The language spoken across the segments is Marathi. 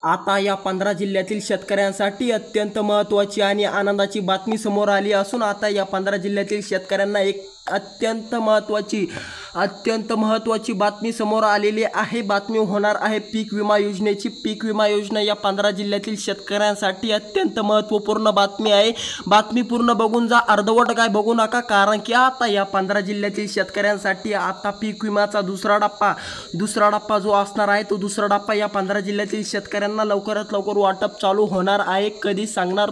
आता या 15 जिल्ह्यातील शेतकऱ्यांसाठी अत्यंत महत्त्वाची आणि आनंदाची बातमी समोर आली असून आता या 15 जिल्ह्यातील शेतकऱ्यांना एक अत्यंत महत्त्वाची बातमी समोर आलेली आहे। बातमी होणार आहे पीक विमा योजनेची। पीक विमा योजना या 15 जिल्ह्यातील शेतकऱ्यांसाठी अत्यंत महत्त्वपूर्ण बातमी आहे। बातमी पूर्ण बघून जा, अर्धवट काय बघू नका, कारण की आता या 15 जिल्ह्यातील शेतकऱ्यांसाठी आता पीक विमाचा दुसरा डप्पा जो असणार आहे तो दुसरा डप्पा या 15 जिल्ह्यातील शेतकऱ्यांना लवकरात लवकर वाटप चालू होणार आहे। कधी सांगणार,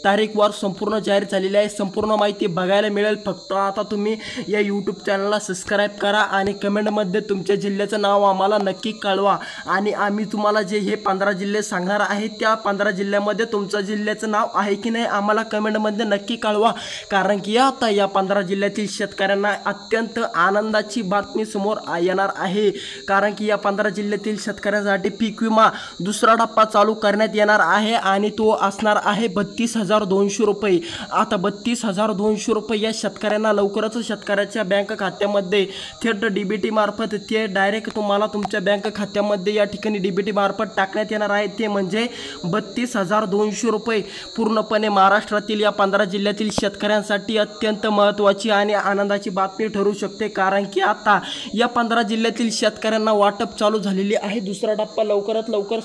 तारीखवार संपूर्ण जाहीर झालेली आहे। संपूर्ण माहिती बघायला मिळेल। फक्त आता तुम्ही या यूट्यूब चॅनलला सबस्क्राईब करा आणि कमेंटमध्ये तुमच्या जिल्ह्याचं नाव आम्हाला नक्की कळवा आणि आम्ही तुम्हाला जे हे 15 जिल्हे सांगणार आहे त्या 15 जिल्ह्यामध्ये तुमच्या जिल्ह्याचं नाव आहे की नाही आम्हाला कमेंटमध्ये नक्की कळवा, कारण की आता या 15 जिल्ह्यातील शेतकऱ्यांना अत्यंत आनंदाची बातमी समोर येणार आहे। कारण की या 15 जिल्ह्यातील शेतकऱ्यांसाठी पीक विमा दुसरा डप्पा चालू करण्यात येणार आहे आणि तो असणार आहे 32,200 रुपये। आता 32,200 रुपये या शेतकऱ्यांना लवकरच शेतकऱ्याच्या बँक खात्यामध्ये थेट डीबीटी मार्फत ते डायरेक्ट तुम्हाला तुमच्या बँक खात्यामध्ये या ठिकाणी डीबीटी मार्फत टाकण्यात येणार आहे। ते म्हणजे 32,200 रुपये पूर्णपणे महाराष्ट्रातील या 15 जिल्ह्यातील शेतकऱ्यांसाठी अत्यंत महत्त्वाची आणि आनंदाची बातमी ठरू शकते, कारण की आता या 15 जिल्ह्यातील शेतकऱ्यांना वाटप चालू झालेली आहे। दुसरा डप्पा लवकरात लवकर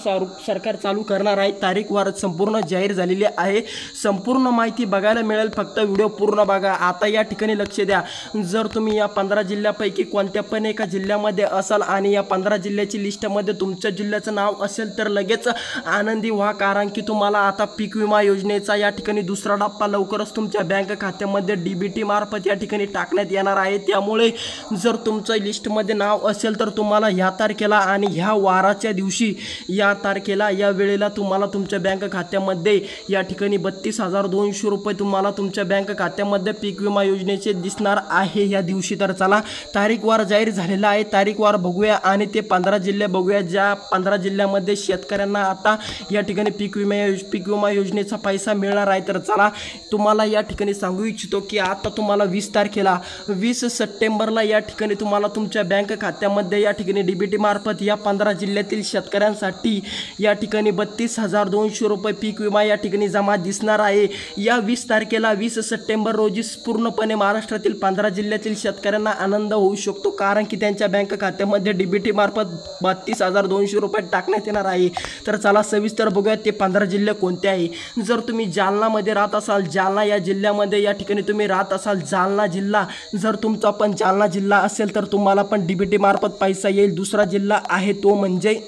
सरकार चालू करणार आहे। तारीखवार संपूर्ण जाहीर झालेली आहे। संपूर्ण माहिती बघायला मिळेल, फक्त व्हिडिओ पूर्ण बघा। आता या ठिकाणी लक्ष द्या, जर तुम्ही या 15 जिल्ह्यापैकी कोणत्या पण एका जिल्ह्यामध्ये असाल आणि या 15 जिल्ह्याची लिस्टमध्ये तुमच्या जिल्ह्याचं नाव असेल तर लगेच आनंदी व्हा, कारण की तुम्हाला आता पीक विमा योजनेचा या ठिकाणी दुसरा डप्पा लवकरच तुमच्या बँक खात्यामध्ये डीबीटी मार्फत या ठिकाणी टाकण्यात येणार आहे। त्यामुळे जर तुमचं लिस्टमध्ये नाव असेल तर तुम्हाला ह्या तारखेला आणि ह्या वाराच्या दिवशी या तारखेला या वेळेला तुम्हाला तुमच्या बँक खात्यामध्ये या ठिकाणी 32,200 रुपये तुम्हाला तुमच्या बँक खात्यामध्ये पीक विमा योजनेचे दिसणार आहे या दिवशी। तर चला, तारीखवार जाहीर झालेला आहे, तारीखवार बघूया आणि ते 15 जिल्हे बघूया ज्या 15 जिल्ह्यामध्ये शेतकऱ्यांना आता या ठिकाणी पीक विमा योजनेचा पैसा मिळणार आहे। तर चला, तुम्हाला या ठिकाणी सांगू इच्छितो की आता तुम्हाला 20 तारखेला 20 सप्टेंबरला या ठिकाणी तुम्हाला तुमच्या बँक खात्यामध्ये या ठिकाणी डीबीटी मार्फत या 15 जिल्ह्यातील शेतकऱ्यांसाठी या ठिकाणी 32,200 रुपये पीक विमा या ठिकाणी जमा दिसणार आहे। या 20 तारखेला 20 सप्टेंबर रोजी पूर्णपणे महाराष्ट्रातील 15 जिल्ह्यातील शेतकऱ्यांना आनंद होऊ शकतो, कारण की त्यांच्या बँक खात्यामध्ये डीबीटी मार्फत 32,200 रुपये टाकण्यात येणार आहे। तर चला सविस्तर बघूया ते 15 जिल्हे कोणते आहे। जर तुम्ही जालनामध्ये राहत असाल, जालना या जिल्ह्यामध्ये या ठिकाणी तुम्ही राहत असाल, जालना जिल्हा जर तुमचा पण जालना जिल्हा असेल तर तुम्हाला पण डीबीटी मार्फत पैसा येईल। दुसरा जिल्हा आहे तो म्हणजे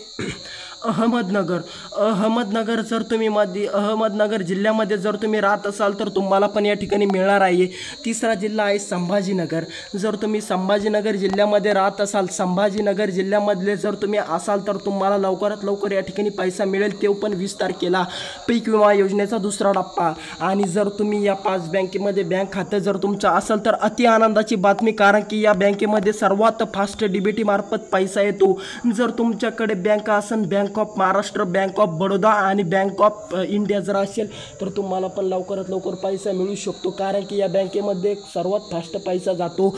अहमदनगर जर तुम्ही अहमदनगर जिल्ह्यामध्ये जर तुम्ही राहत असाल तर तुम्हाला पण या ठिकाणी मिळणार आहे। तिसरा जिल्हा आहे संभाजीनगर। जर तुम्ही संभाजीनगर जिल्ह्यामध्ये राहत असाल, संभाजीनगर जिल्ह्यामधले जर तुम्ही असाल तर तुम्हाला लवकरात लवकर या ठिकाणी पैसा मिळेल, ते पण 20 तारखेला पीक विमा योजनेचा दुसरा डप्पा। आणि जर तुम्ही या 5 बँकेमध्ये बँक खातं जर तुमचं असेल तर अति आनंदाची बातमी, कारण की या बँकेमध्ये सर्वात फास्ट डीबीटी मार्फत पैसा येतो। जर तुमच्याकडे बँक असेल, bank of Maharashtra, bank of Baroda आणि बँक ऑफ इंडिया जर असेल तर तुम्हाला पण लवकरात लवकर पैसा मिळू शकतो, कारण की या बँकेमध्ये सर्वात फास्ट पैसा जातो।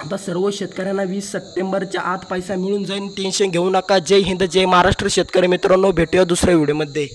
आता सर्व शेतकऱ्यांना 20 सप्टेंबरच्या आत पैसा मिळून जाईल, टेन्शन घेऊ नका। जय हिंद, जय महाराष्ट्र शेतकरी मित्रांनो, भेटूया दुसऱ्या व्हिडिओमध्ये।